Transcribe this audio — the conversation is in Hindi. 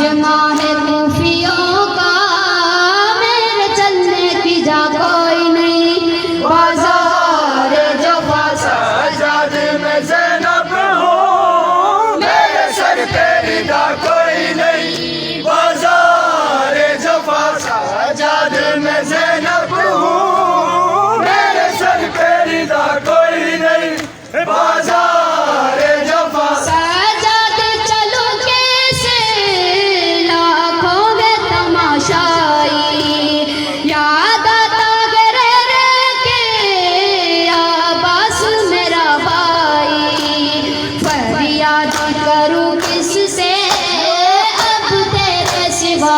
मजमा है खूफियों का, मेरे चलने की जा कोई नहीं। बाजार जफा सजाद में ज़ैनब हूँ, मेरे सर पे रिदा कोई नहीं। बाजार जफा सजाद में ज़ैनब हूँ, मेरे सर पे रिदा कोई नहीं। बाजार जफा सजाद चलो कैसे लाखों में तमाशाई, याद आता गिरे के आबास मेरा भाई। फरियाद करूं किससे अब तेरे सिवा।